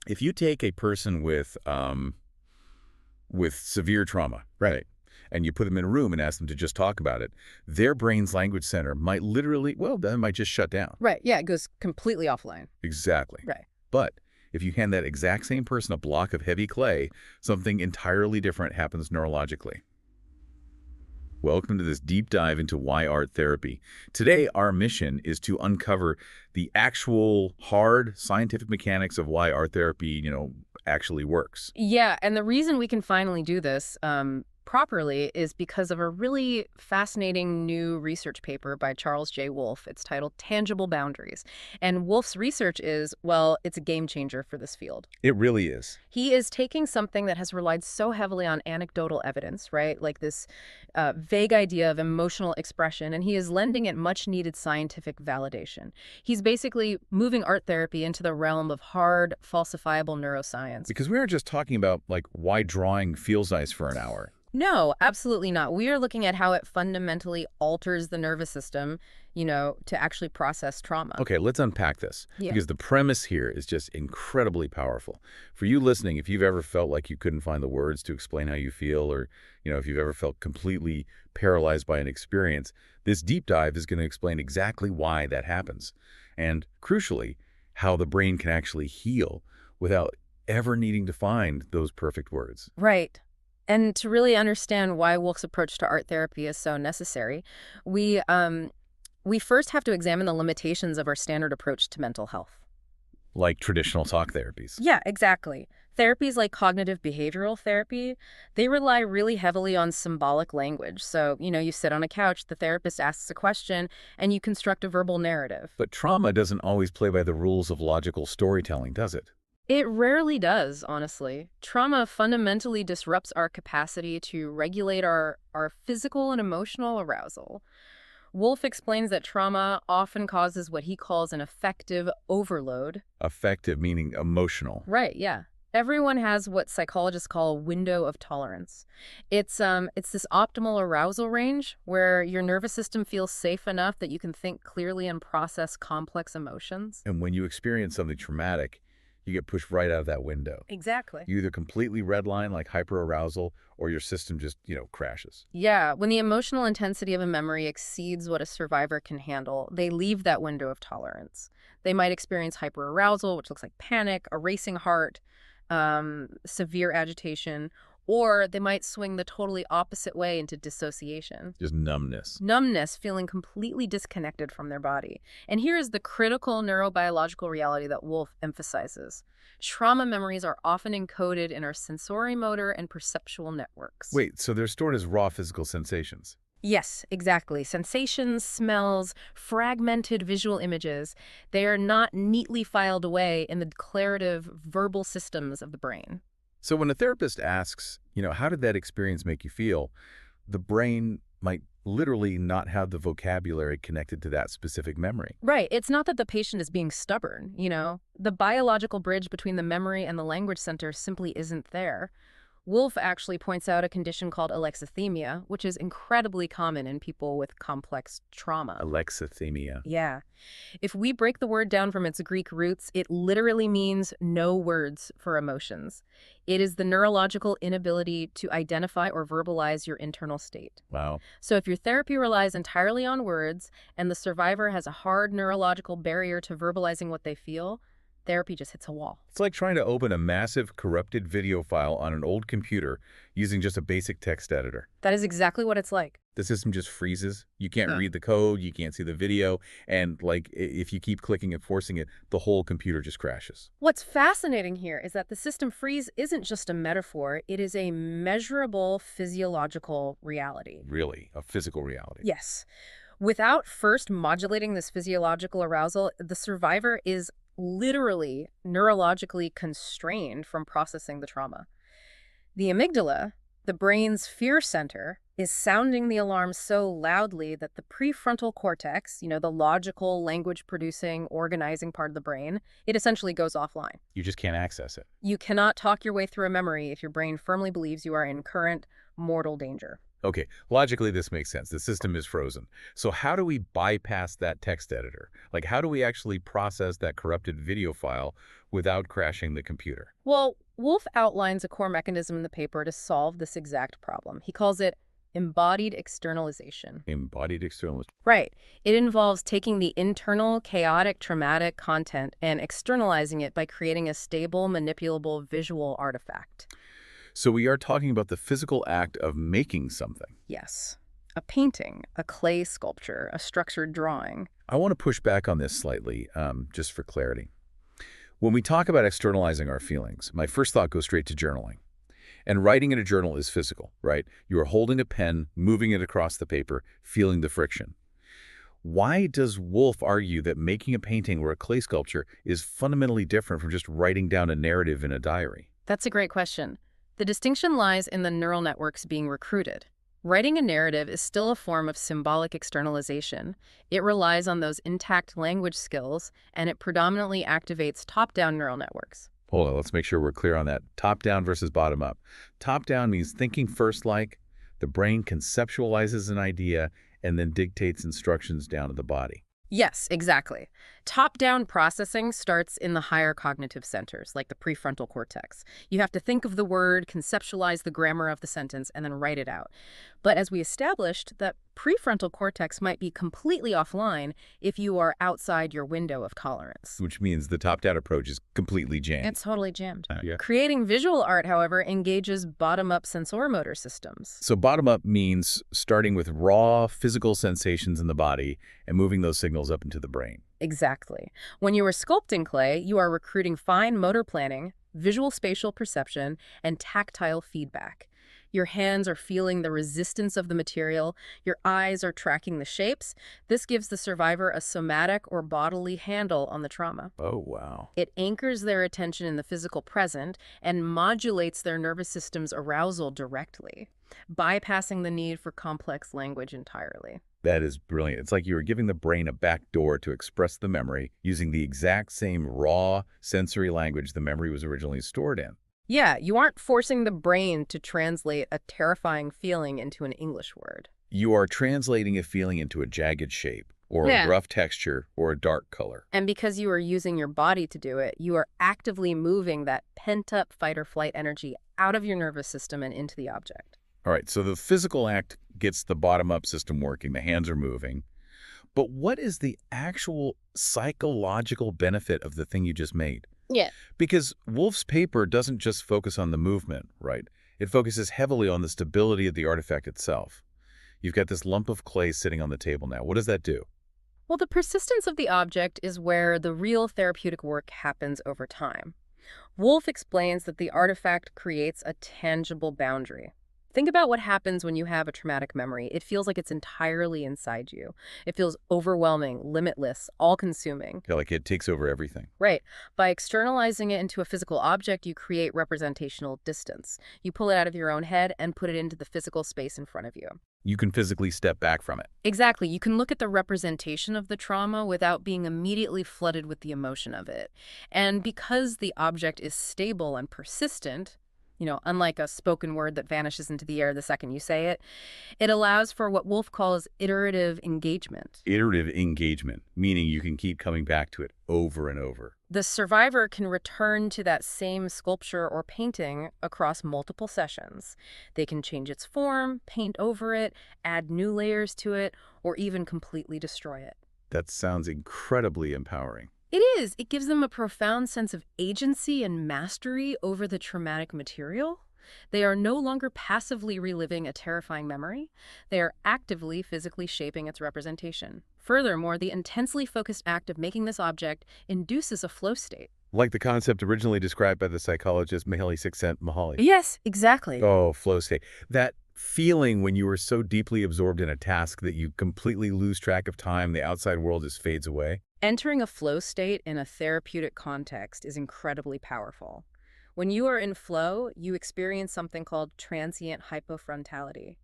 If you take a person with severe trauma, right, and you put them in a room and ask them to just talk about it, their brain's language center might literally, well, that might just shut down. Right. Yeah, it goes completely offline. Exactly. Right. But if you hand that exact same person a block of heavy clay, something entirely different happens neurologically. Welcome to this deep dive into why art therapy. Today, our mission is to uncover the actual hard scientific mechanics of why art therapy, actually works. Yeah, and the reason we can finally do this properly is because of a really fascinating new research paper by Charles J. Wolfe. It's titled Tangible Boundaries. And Wolfe's research is, well, it's a game changer for this field. It really is. He is taking something that has relied so heavily on anecdotal evidence, right? Like this vague idea of emotional expression, and he is lending it much-needed scientific validation. He's basically moving art therapy into the realm of hard, falsifiable neuroscience. Because we aren't just talking about, like, why drawing feels nice for an hour. No, absolutely not. We are looking at how it fundamentally alters the nervous system, to actually process trauma. Okay, let's unpack this. Yeah. Because the premise here is just incredibly powerful. For you listening, if you've ever felt like you couldn't find the words to explain how you feel, or, if you've ever felt completely paralyzed by an experience, this deep dive is going to explain exactly why that happens. And crucially, how the brain can actually heal without ever needing to find those perfect words. Right. And to really understand why Wolf's approach to art therapy is so necessary, we first have to examine the limitations of our standard approach to mental health. Like traditional talk therapies. Yeah, exactly. Therapies like cognitive behavioral therapy, they rely really heavily on symbolic language. So, you sit on a couch, the therapist asks a question, and you construct a verbal narrative. But trauma doesn't always play by the rules of logical storytelling, does it? It rarely does, honestly. Trauma fundamentally disrupts our capacity to regulate our physical and emotional arousal. Wolfe explains that trauma often causes what he calls an affective overload. Affective meaning emotional. Right, yeah. Everyone has what psychologists call a window of tolerance. It's this optimal arousal range where your nervous system feels safe enough that you can think clearly and process complex emotions. And when you experience something traumatic, you get pushed right out of that window. Exactly. You either completely redline, like hyperarousal, or your system just, crashes. Yeah, when the emotional intensity of a memory exceeds what a survivor can handle, they leave that window of tolerance. They might experience hyperarousal, which looks like panic, a racing heart, severe agitation, or they might swing the totally opposite way into dissociation. Just numbness. Numbness, feeling completely disconnected from their body. And here is the critical neurobiological reality that Wolfe emphasizes. Trauma memories are often encoded in our sensorimotor and perceptual networks. Wait, so they're stored as raw physical sensations? Yes, exactly. Sensations, smells, fragmented visual images. They are not neatly filed away in the declarative verbal systems of the brain. So when a therapist asks, how did that experience make you feel, the brain might literally not have the vocabulary connected to that specific memory. Right. It's not that the patient is being stubborn, The biological bridge between the memory and the language center simply isn't there. Wolfe actually points out a condition called alexithymia, which is incredibly common in people with complex trauma. Alexithymia. Yeah. If we break the word down from its Greek roots, it literally means no words for emotions. It is the neurological inability to identify or verbalize your internal state. Wow. So if your therapy relies entirely on words and the survivor has a hard neurological barrier to verbalizing what they feel, therapy just hits a wall. It's like trying to open a massive corrupted video file on an old computer using just a basic text editor. That is exactly what it's like. The system just freezes. You can't read the code, you can't see the video, and if you keep clicking and forcing it, the whole computer just crashes. What's fascinating here is that the system freeze isn't just a metaphor, it is a measurable physiological reality. Really, a physical reality. Yes. Without first modulating this physiological arousal, the survivor is literally neurologically constrained from processing the trauma. The amygdala, the brain's fear center, is sounding the alarm so loudly that the prefrontal cortex, the logical, language-producing, organizing part of the brain, it essentially goes offline. You just can't access it. You cannot talk your way through a memory if your brain firmly believes you are in current mortal danger. Okay, logically this makes sense. The system is frozen. So how do we bypass that text editor? Like, how do we actually process that corrupted video file without crashing the computer? Well, Wolf outlines a core mechanism in the paper to solve this exact problem. He calls it embodied externalization. Embodied externalization. Right. It involves taking the internal, chaotic, traumatic content and externalizing it by creating a stable, manipulable visual artifact. So we are talking about the physical act of making something. Yes. A painting, a clay sculpture, a structured drawing. I want to push back on this slightly, just for clarity. When we talk about externalizing our feelings, my first thought goes straight to journaling. And writing in a journal is physical, right? You are holding a pen, moving it across the paper, feeling the friction. Why does Wolf argue that making a painting or a clay sculpture is fundamentally different from just writing down a narrative in a diary? That's a great question. The distinction lies in the neural networks being recruited. Writing a narrative is still a form of symbolic externalization. It relies on those intact language skills, and it predominantly activates top-down neural networks. Hold on, let's make sure we're clear on that. Top-down versus bottom-up. Top-down means thinking first like, the brain conceptualizes an idea and then dictates instructions down to the body. Yes, exactly. Top-down processing starts in the higher cognitive centers, like the prefrontal cortex. You have to think of the word, conceptualize the grammar of the sentence, and then write it out. But as we established, that prefrontal cortex might be completely offline if you are outside your window of tolerance. Which means the top-down approach is completely jammed. It's totally jammed. Yeah. Creating visual art, however, engages bottom-up sensorimotor systems. So bottom-up means starting with raw physical sensations in the body and moving those signals up into the brain. Exactly. When you are sculpting clay, you are recruiting fine motor planning, visual spatial perception, and tactile feedback. Your hands are feeling the resistance of the material. Your eyes are tracking the shapes. This gives the survivor a somatic or bodily handle on the trauma. Oh, wow. It anchors their attention in the physical present and modulates their nervous system's arousal directly, bypassing the need for complex language entirely. That is brilliant. It's like you were giving the brain a back door to express the memory using the exact same raw sensory language the memory was originally stored in. Yeah, you aren't forcing the brain to translate a terrifying feeling into an English word. You are translating a feeling into a jagged shape, or Yeah. a rough texture, or a dark color. And because you are using your body to do it, you are actively moving that pent-up fight-or-flight energy out of your nervous system and into the object. All right, so the physical act gets the bottom-up system working, the hands are moving. But what is the actual psychological benefit of the thing you just made? Yeah. Because Wolf's paper doesn't just focus on the movement, right? It focuses heavily on the stability of the artifact itself. You've got this lump of clay sitting on the table now. What does that do? Well, the persistence of the object is where the real therapeutic work happens over time. Wolf explains that the artifact creates a tangible boundary. Think about what happens when you have a traumatic memory. It feels like it's entirely inside you. It feels overwhelming, limitless, all-consuming. Yeah, like it takes over everything. Right. By externalizing it into a physical object, you create representational distance. You pull it out of your own head and put it into the physical space in front of you. You can physically step back from it. Exactly. You can look at the representation of the trauma without being immediately flooded with the emotion of it. And because the object is stable and persistent, unlike a spoken word that vanishes into the air the second you say it, it allows for what Wolf calls iterative engagement. Iterative engagement, meaning you can keep coming back to it over and over. The survivor can return to that same sculpture or painting across multiple sessions. They can change its form, paint over it, add new layers to it, or even completely destroy it. That sounds incredibly empowering. It is. It gives them a profound sense of agency and mastery over the traumatic material. They are no longer passively reliving a terrifying memory. They are actively, physically shaping its representation. Furthermore, the intensely focused act of making this object induces a flow state. Like the concept originally described by the psychologist Mihaly Csikszentmihalyi. Yes, exactly. Oh, flow state. That feeling when you are so deeply absorbed in a task that you completely lose track of time, the outside world just fades away. Entering a flow state in a therapeutic context is incredibly powerful. When you are in flow, you experience something called transient hypofrontality.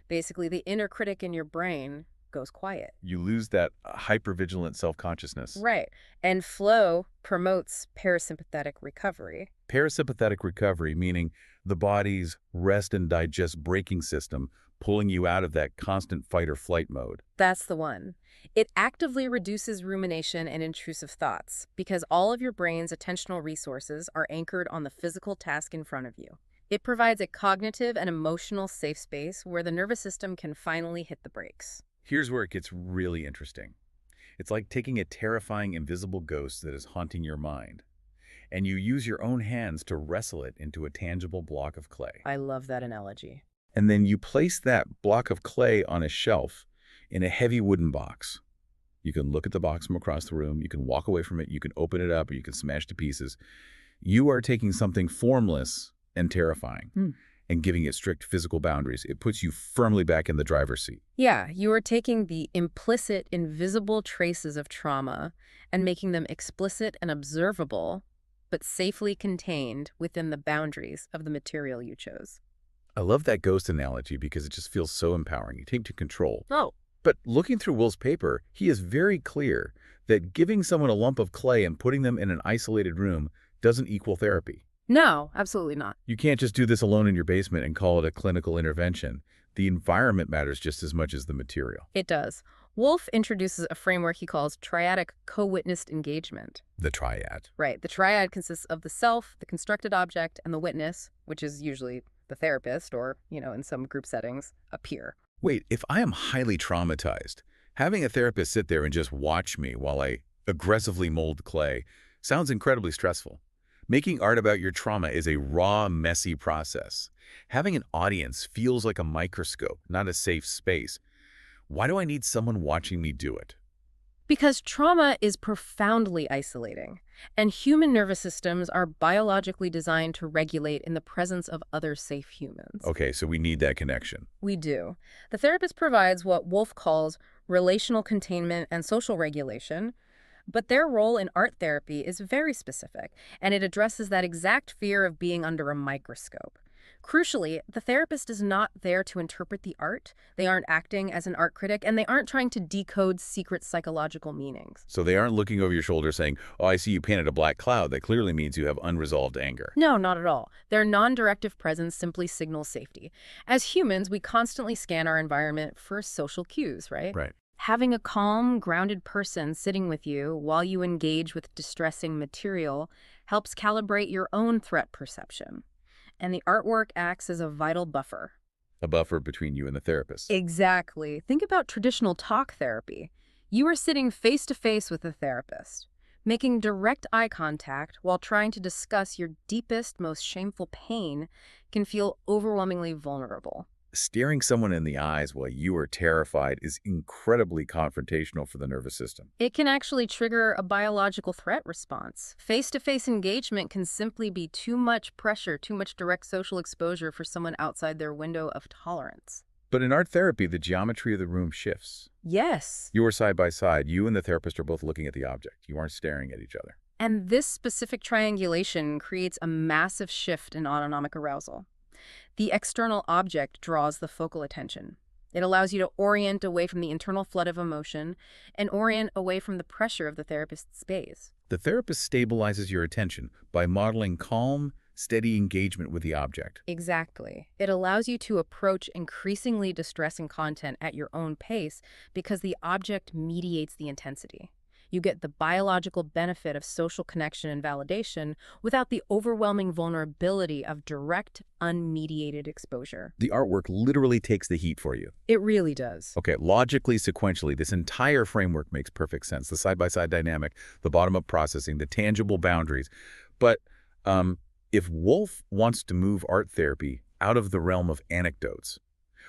Basically, the inner critic in your brain goes quiet. You lose that hypervigilant self-consciousness. Right. And flow promotes parasympathetic recovery. Parasympathetic recovery, meaning the body's rest and digest braking system, pulling you out of that constant fight-or-flight mode. That's the one. It actively reduces rumination and intrusive thoughts because all of your brain's attentional resources are anchored on the physical task in front of you. It provides a cognitive and emotional safe space where the nervous system can finally hit the brakes. Here's where it gets really interesting. It's like taking a terrifying invisible ghost that is haunting your mind, and you use your own hands to wrestle it into a tangible block of clay. I love that analogy. And then you place that block of clay on a shelf in a heavy wooden box. You can look at the box from across the room, you can walk away from it, you can open it up, or you can smash to pieces. You are taking something formless and terrifying and giving it strict physical boundaries. It puts you firmly back in the driver's seat. Yeah, you are taking the implicit, invisible traces of trauma and making them explicit and observable, but safely contained within the boundaries of the material you chose. I love that ghost analogy because it just feels so empowering. You take control. Oh. But looking through Will's paper, he is very clear that giving someone a lump of clay and putting them in an isolated room doesn't equal therapy. No, absolutely not. You can't just do this alone in your basement and call it a clinical intervention. The environment matters just as much as the material. It does. Wolf introduces a framework he calls triadic co-witnessed engagement. The triad. Right. The triad consists of the self, the constructed object, and the witness, which is usually the therapist or, in some group settings, a peer. Wait, if I am highly traumatized, having a therapist sit there and just watch me while I aggressively mold clay sounds incredibly stressful. Making art about your trauma is a raw, messy process. Having an audience feels like a microscope, not a safe space. Why do I need someone watching me do it? Because trauma is profoundly isolating, and human nervous systems are biologically designed to regulate in the presence of other safe humans. Okay, so we need that connection. We do. The therapist provides what Wolf calls relational containment and social regulation, but their role in art therapy is very specific, and it addresses that exact fear of being under a microscope. Crucially, the therapist is not there to interpret the art. They aren't acting as an art critic, and they aren't trying to decode secret psychological meanings. So they aren't looking over your shoulder saying, oh, I see you painted a black cloud. That clearly means you have unresolved anger. No, not at all. Their non-directive presence simply signals safety. As humans, we constantly scan our environment for social cues, right? Right. Having a calm, grounded person sitting with you while you engage with distressing material helps calibrate your own threat perception. And the artwork acts as a vital buffer. A buffer between you and the therapist. Exactly. Think about traditional talk therapy. You are sitting face-to-face with a therapist, making direct eye contact while trying to discuss your deepest, most shameful pain can feel overwhelmingly vulnerable. Staring someone in the eyes while you are terrified is incredibly confrontational for the nervous system. It can actually trigger a biological threat response. Face-to-face engagement can simply be too much pressure, too much direct social exposure for someone outside their window of tolerance. But in art therapy, the geometry of the room shifts. Yes. You are side by side. You and the therapist are both looking at the object. You aren't staring at each other. And this specific triangulation creates a massive shift in autonomic arousal. The external object draws the focal attention. It allows you to orient away from the internal flood of emotion and orient away from the pressure of the therapist's gaze. The therapist stabilizes your attention by modeling calm, steady engagement with the object. Exactly. It allows you to approach increasingly distressing content at your own pace because the object mediates the intensity. You get the biological benefit of social connection and validation without the overwhelming vulnerability of direct, unmediated exposure. The artwork literally takes the heat for you. It really does. Okay, logically, sequentially, this entire framework makes perfect sense. The side-by-side dynamic, the bottom-up processing, the tangible boundaries. But if Wolf wants to move art therapy out of the realm of anecdotes,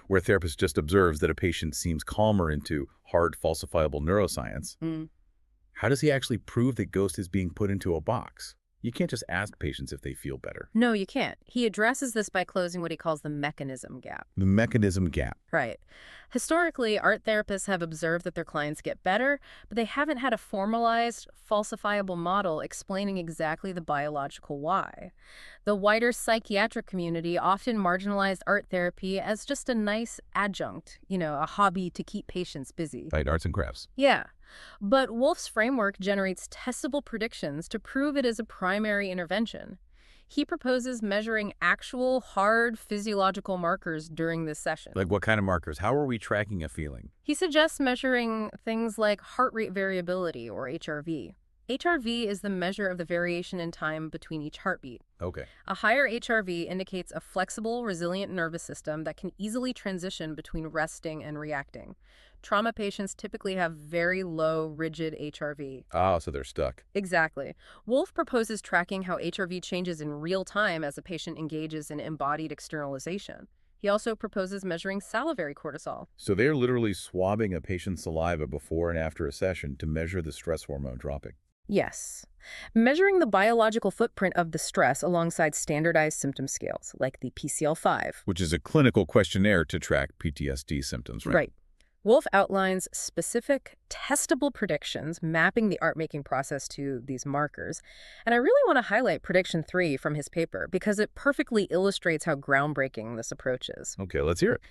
where a therapist just observes that a patient seems calmer into hard, falsifiable neuroscience, how does he actually prove that ghost is being put into a box? You can't just ask patients if they feel better. No, you can't. He addresses this by closing what he calls the mechanism gap. The mechanism gap. Right. Historically, art therapists have observed that their clients get better, but they haven't had a formalized, falsifiable model explaining exactly the biological why. The wider psychiatric community often marginalized art therapy as just a nice adjunct, a hobby to keep patients busy. Right, arts and crafts. Yeah. But Wolf's framework generates testable predictions to prove it is a primary intervention. He proposes measuring actual hard physiological markers during this session. Like what kind of markers? How are we tracking a feeling? He suggests measuring things like heart rate variability, or HRV. HRV is the measure of the variation in time between each heartbeat. Okay. A higher HRV indicates a flexible, resilient nervous system that can easily transition between resting and reacting. Trauma patients typically have very low, rigid HRV. Ah, so they're stuck. Exactly. Wolf proposes tracking how HRV changes in real time as a patient engages in embodied externalization. He also proposes measuring salivary cortisol. So they're literally swabbing a patient's saliva before and after a session to measure the stress hormone dropping. Yes. Measuring the biological footprint of the stress alongside standardized symptom scales, like the PCL-5. Which is a clinical questionnaire to track PTSD symptoms, right? Right. Wolf outlines specific, testable predictions mapping the art-making process to these markers. And I really want to highlight prediction 3 from his paper because it perfectly illustrates how groundbreaking this approach is. Okay, let's hear it.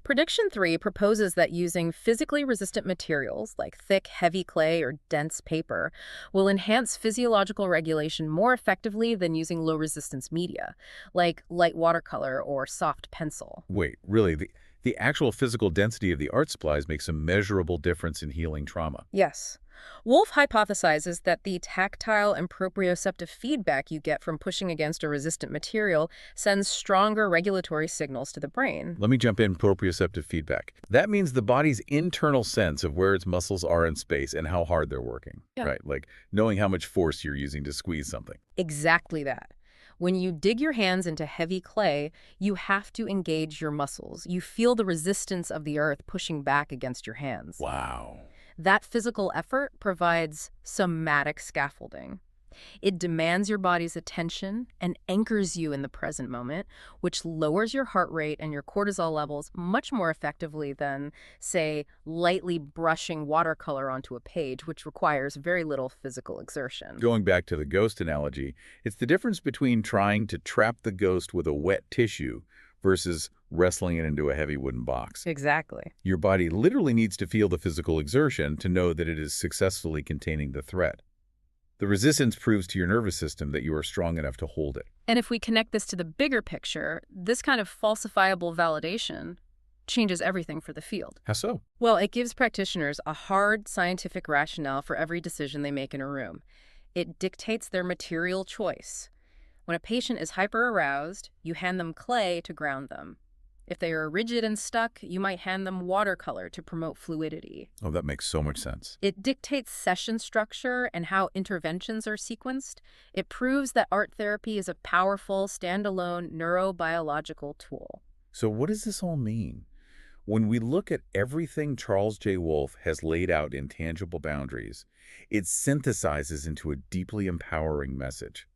Prediction 3 proposes that using physically resistant materials like thick, heavy clay or dense paper will enhance physiological regulation more effectively than using low-resistance media, like light watercolor or soft pencil. Wait, really? The actual physical density of the art supplies makes a measurable difference in healing trauma. Yes. Wolf hypothesizes that the tactile and proprioceptive feedback you get from pushing against a resistant material sends stronger regulatory signals to the brain. Let me jump in proprioceptive feedback. That means the body's internal sense of where its muscles are in space and how hard they're working. Yeah. Right, like knowing how much force you're using to squeeze something. Exactly that. When you dig your hands into heavy clay, you have to engage your muscles. You feel the resistance of the earth pushing back against your hands. Wow. That physical effort provides somatic scaffolding. It demands your body's attention and anchors you in the present moment, which lowers your heart rate and your cortisol levels much more effectively than, say, lightly brushing watercolor onto a page, which requires very little physical exertion. Going back to the ghost analogy, it's the difference between trying to trap the ghost with a wet tissue versus wrestling it into a heavy wooden box. Exactly. Your body literally needs to feel the physical exertion to know that it is successfully containing the threat. The resistance proves to your nervous system that you are strong enough to hold it. And if we connect this to the bigger picture, this kind of falsifiable validation changes everything for the field. How so? Well, it gives practitioners a hard scientific rationale for every decision they make in a room. It dictates their material choice. When a patient is hyper-aroused, you hand them clay to ground them. If they are rigid and stuck, you might hand them watercolor to promote fluidity. Oh, that makes so much sense. It dictates session structure and how interventions are sequenced. It proves that art therapy is a powerful, standalone neurobiological tool. So what does this all mean? When we look at everything Charles J. Wolfe has laid out in tangible boundaries, it synthesizes into a deeply empowering message.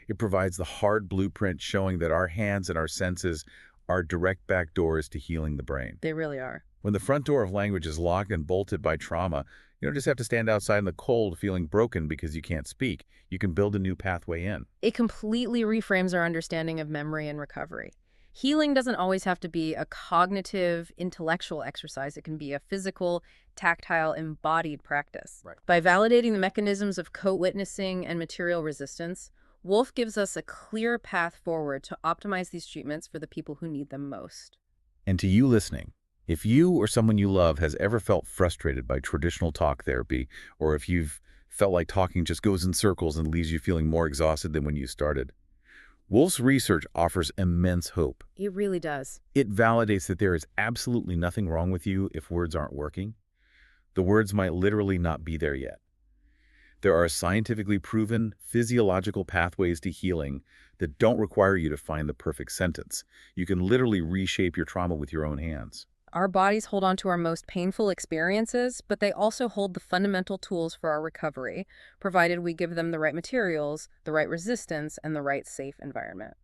It provides the hard blueprint showing that our hands and our senses are direct back doors to healing the brain. They really are. When the front door of language is locked and bolted by trauma, you don't just have to stand outside in the cold feeling broken because you can't speak. You can build a new pathway in. It completely reframes our understanding of memory and recovery. Healing doesn't always have to be a cognitive, intellectual exercise. It can be a physical, tactile, embodied practice. Right. By validating the mechanisms of co-witnessing and material resistance, Wolf gives us a clear path forward to optimize these treatments for the people who need them most. And to you listening, if you or someone you love has ever felt frustrated by traditional talk therapy, or if you've felt like talking just goes in circles and leaves you feeling more exhausted than when you started, Wolf's research offers immense hope. It really does. It validates that there is absolutely nothing wrong with you if words aren't working. The words might literally not be there yet. There are scientifically proven physiological pathways to healing that don't require you to find the perfect sentence. You can literally reshape your trauma with your own hands. Our bodies hold on to our most painful experiences, but they also hold the fundamental tools for our recovery, provided we give them the right materials, the right resistance, and the right safe environment.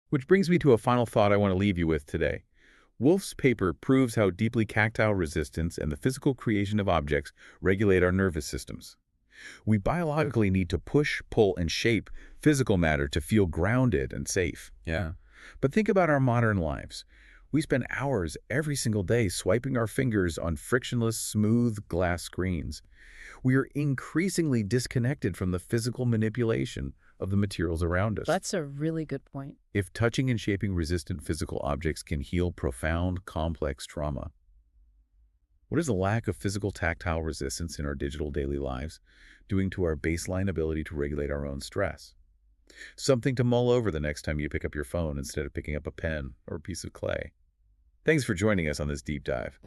Which brings me to a final thought I want to leave you with today. Wolf's paper proves how deeply tactile resistance and the physical creation of objects regulate our nervous systems. We biologically need to push, pull, and shape physical matter to feel grounded and safe. Yeah. But think about our modern lives. We spend hours every single day swiping our fingers on frictionless, smooth glass screens. We are increasingly disconnected from the physical manipulation, of the materials around us. That's a really good point. If touching and shaping resistant physical objects can heal profound, complex trauma, what is the lack of physical tactile resistance in our digital daily lives doing to our baseline ability to regulate our own stress? Something to mull over the next time you pick up your phone instead of picking up a pen or a piece of clay. Thanks for joining us on this deep dive.